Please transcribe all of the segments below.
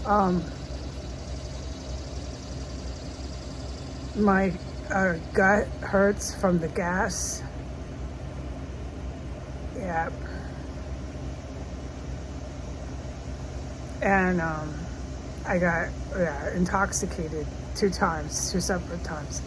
Um, my gut hurts from the gas. Yeah. And I got intoxicated 2 times, 2 separate times.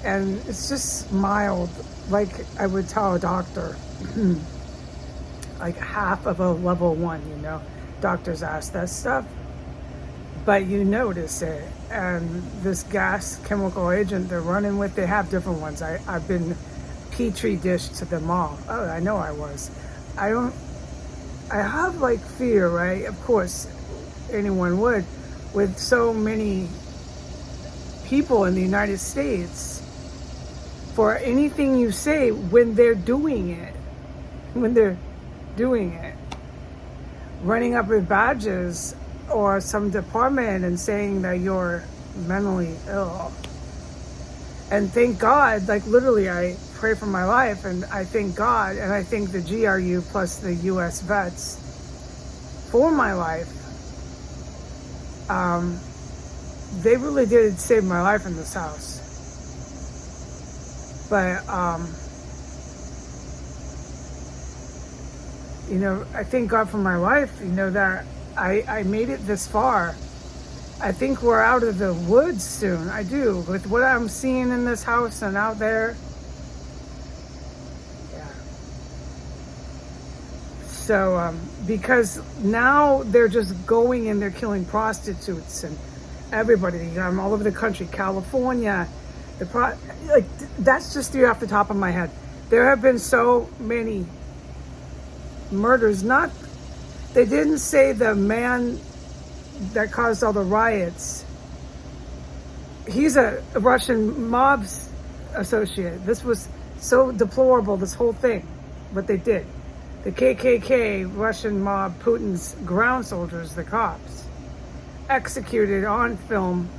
And it's just mild, like I would tell a doctor, like half of a level 1, Doctors ask that stuff, but you notice it. And this gas chemical agent they're running with, they have different ones. I've been petri dish to them all. Oh, I know I was. I have like fear, right? Of course, anyone would, with so many people in the United States, for anything you say when they're doing it, running up with badges or some department and saying that you're mentally ill. And thank God, like literally I pray for my life and I thank God and I thank the GRU plus the US vets for my life. They really did save my life in this house. But, I thank God for my life, that I made it this far. I think we're out of the woods soon. I do. With what I'm seeing in this house and out there. Yeah. So, because now they're just going and they're killing prostitutes and everybody all over the country, California, that's just off the top of my head. There have been so many murders. They didn't say the man that caused all the riots. He's a Russian mob associate. This was so deplorable, this whole thing, what they did. The KKK, Russian mob, Putin's ground soldiers, the cops, executed on film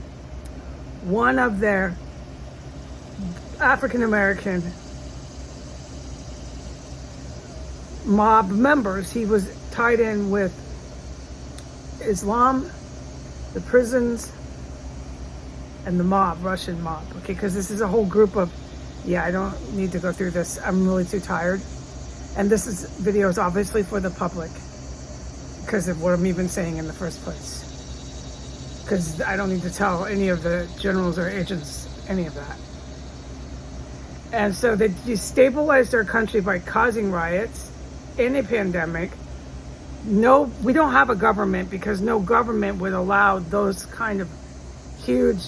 one of their African-American mob members. He was tied in with Islam, the prisons, and the mob, Russian mob. Okay, because this is a whole group of, I don't need to go through this. I'm really too tired. And this video is obviously for the public because of what I'm even saying in the first place. Because I don't need to tell any of the generals or agents any of that. And so they destabilized our country by causing riots in a pandemic. No, we don't have a government because no government would allow those kind of huge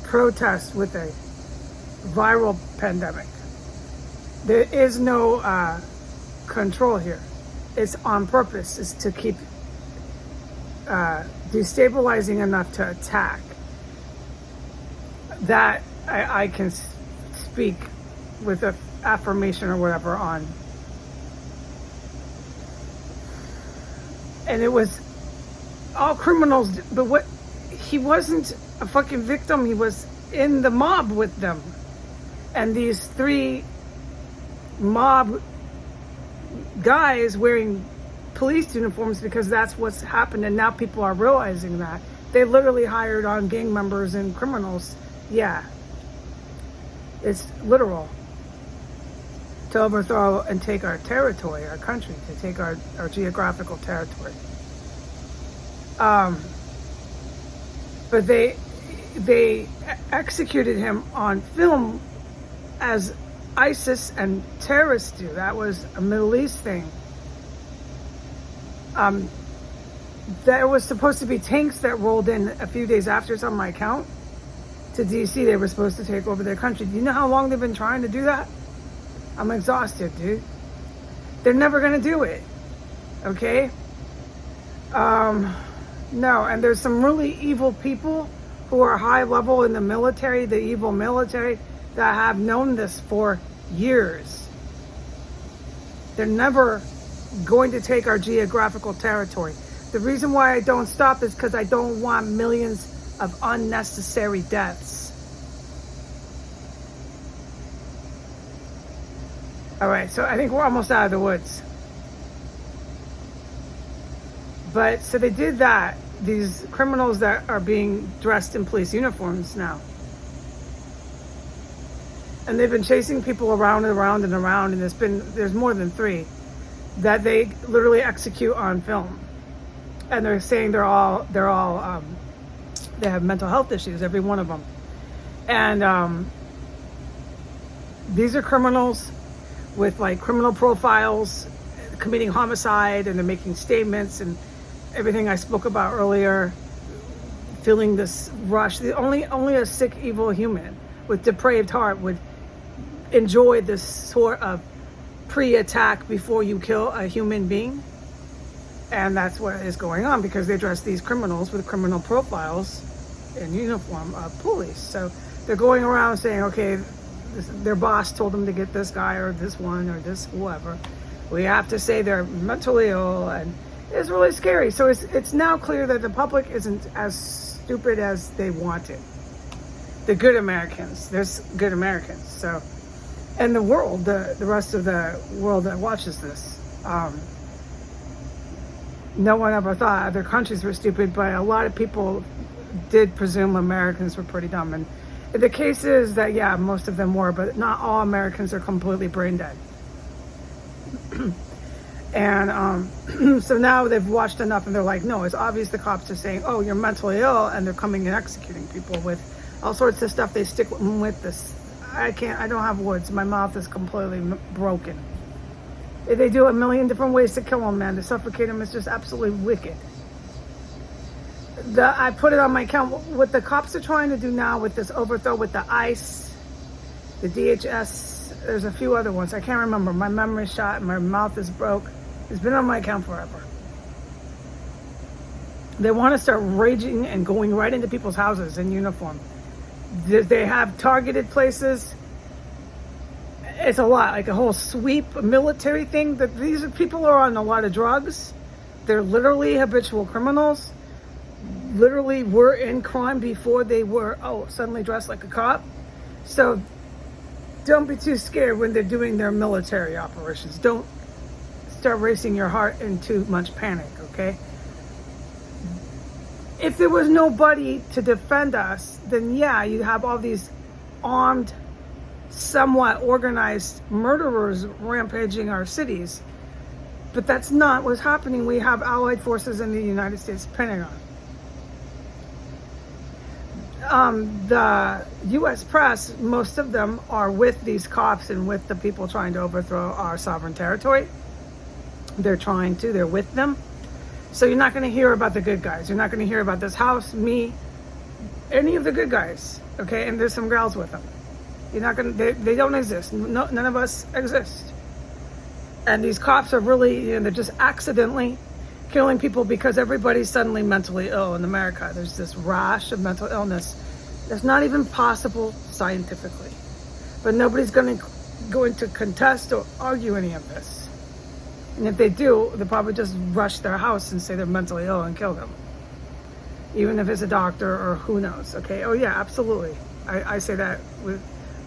protests with a viral pandemic. There is no control here. It's on purpose. It's to keep destabilizing enough to attack. That I can speak with an affirmation or whatever on. And it was all criminals, but he wasn't a fucking victim. He was in the mob with them. And these 3 mob guys wearing police uniforms, because that's what's happened, and now people are realizing that. They literally hired on gang members and criminals. Yeah. It's literal. To overthrow and take our territory, our country, to take our geographical territory. But they executed him on film as ISIS and terrorists do. That was a Middle East thing. There was supposed to be tanks that rolled in a few days after, it's on my account, to DC. They were supposed to take over their country. Do you know how long they've been trying to do that? I'm exhausted, dude. They're never going to do it. Okay? No, and there's some really evil people who are high level in the military, the evil military, that have known this for years. They're never going to take our geographical territory. The reason why I don't stop is because I don't want millions of unnecessary deaths. All right, so I think we're almost out of the woods. But so they did that. these criminals that are being dressed in police uniforms now. And they've been chasing people around and around and around, and there's more than 3 that they literally execute on film. And they're saying they have mental health issues, every one of them. And these are criminals with like criminal profiles, committing homicide, and they're making statements and everything I spoke about earlier, feeling this rush. Only a sick, evil human with depraved heart would enjoy this sort of pre-attack before you kill a human being. And that's what is going on, because they dress these criminals with criminal profiles in uniform of police. So they're going around saying, okay, their boss told them to get this guy or this one or this whoever. We have to say they're mentally ill, and it's really scary. So it's now clear that the public isn't as stupid as they wanted. The good Americans, there's good Americans. So, and the world, the rest of the world that watches this, no one ever thought other countries were stupid, but a lot of people did presume Americans were pretty dumb. And the case is that, yeah, most of them were, but not all Americans are completely brain dead. And so now they've watched enough, and they're like, no, it's obvious the cops are saying, oh, you're mentally ill, and they're coming and executing people with all sorts of stuff. They stick with this. I don't have words. My mouth is completely broken. They do a million different ways to kill them, man. To suffocate them is just absolutely wicked. I put it on my account. What the cops are trying to do now with this overthrow, with the ICE, the DHS, there's a few other ones. I can't remember. My memory's shot. My mouth is broke. It's been on my account forever. They want to start raging and going right into people's houses in uniform. They have targeted places. It's a lot, like a whole sweep, military thing. That these people are on a lot of drugs. They're literally habitual criminals. Literally were in crime before they were, suddenly dressed like a cop. So don't be too scared when they're doing their military operations. Don't start racing your heart in too much panic, okay? If there was nobody to defend us, then yeah, you have all these armed, somewhat organized murderers rampaging our cities. But that's not what's happening. We have allied forces in the United States Pentagon. The U.S. press, most of them are with these cops and with the people trying to overthrow our sovereign territory. They're with them. So you're not going to hear about the good guys. You're not going to hear about this house, me, any of the good guys, okay? And there's some gals with them. You're not going to, they don't exist. No, none of us exist. And these cops are really, they're just accidentally killing people because everybody's suddenly mentally ill in America. There's this rash of mental illness that's not even possible scientifically. But nobody's going to contest or argue any of this. And if they do, they'll probably just rush their house and say they're mentally ill and kill them. Even if it's a doctor or who knows, okay? Oh yeah, absolutely. I say that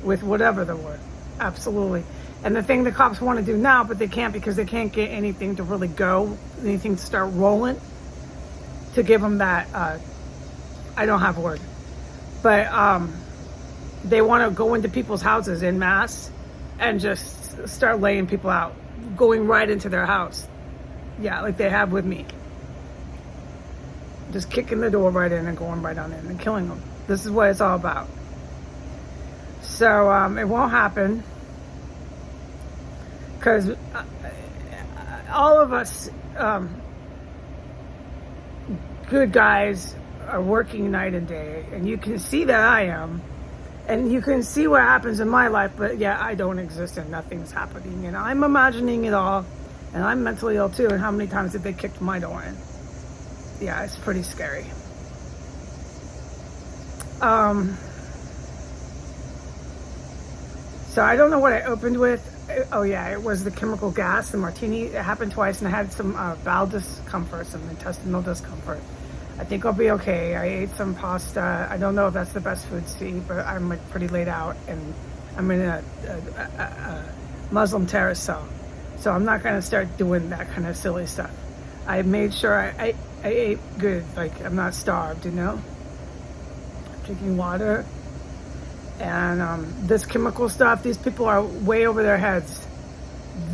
with whatever the word. Absolutely. And the thing the cops want to do now, but they can't because they can't get anything to really go, anything to start rolling, to give them that, I don't have a word. But they want to go into people's houses en masse and just start laying people out, going right into their house. Yeah, like they have with me. Just kicking the door right in and going right on in and killing them. This is what it's all about. So it won't happen. Because all of us good guys are working night and day, and you can see that I am, and you can see what happens in my life, but yeah, I don't exist and nothing's happening, and I'm imagining it all, and I'm mentally ill too. And how many times have they kicked my door in? Yeah, it's pretty scary. So I don't know what I opened with. Oh yeah, it was the chemical gas, the martini. It happened twice, and I had some bowel discomfort, some intestinal discomfort. I think I'll be okay. I ate some pasta. I don't know if that's the best foods to eat, but I'm like pretty laid out, and I'm in a Muslim terrace cell. So I'm not going to start doing that kind of silly stuff. I made sure I ate good, like I'm not starved, you know? Drinking water. And this chemical stuff, these people are way over their heads.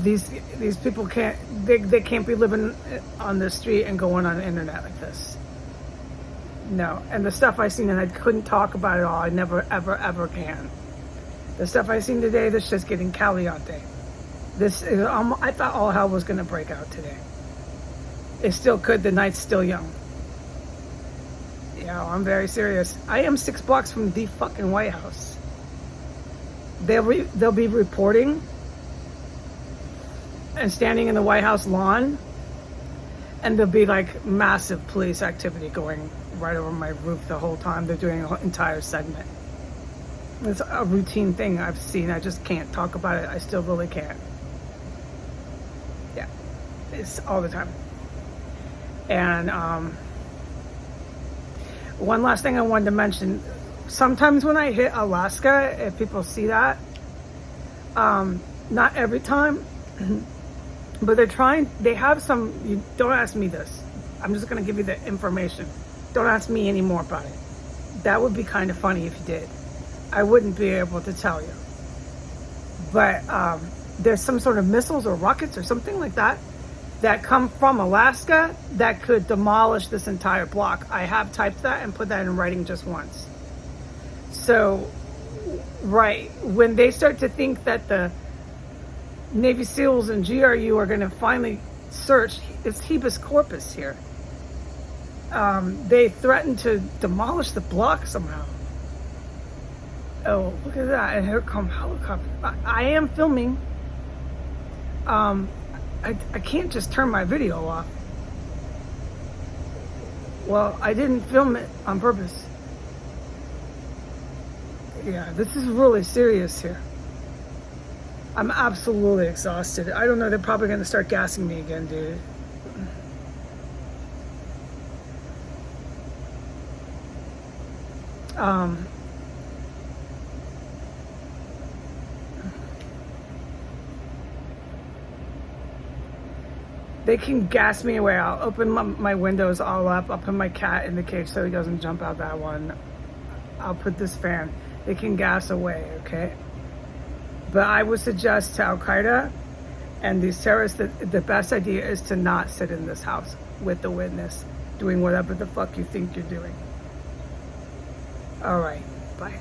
These people they can't be living on the street and going on the internet like this. No. And the stuff I seen, and I couldn't talk about it all. I never, ever, ever can. The stuff I seen today, this just getting caliente. This is, I thought all hell was going to break out today. It still could. The night's still young. Yeah, I'm very serious. I am 6 blocks from the fucking White House. They'll be reporting and standing in the White House lawn, and there'll be like massive police activity going right over my roof the whole time. They're doing an entire segment. It's a routine thing I've seen. I just can't talk about it. I still really can't. Yeah, it's all the time. And one last thing I wanted to mention. Sometimes when I hit Alaska, if people see that, not every time, but they have some, don't ask me this. I'm just going to give you the information. Don't ask me any more about it. That would be kind of funny if you did. I wouldn't be able to tell you. But there's some sort of missiles or rockets or something like that come from Alaska that could demolish this entire block. I have typed that and put that in writing just once. So, right, when they start to think that the Navy SEALs and GRU are going to finally search, it's habeas corpus here. They threaten to demolish the block somehow. Oh, look at that. And here come helicopter. I am filming. I can't just turn my video off. Well, I didn't film it on purpose. Yeah, this is really serious here. I'm absolutely exhausted. I don't know, they're probably going to start gassing me again, dude. They can gas me away. I'll open my windows all up. I'll put my cat in the cage so he doesn't jump out that one. I'll put this fan. They can gas away, okay? But I would suggest to Al-Qaeda and these terrorists that the best idea is to not sit in this house with the witness doing whatever the fuck you think you're doing. All right, bye.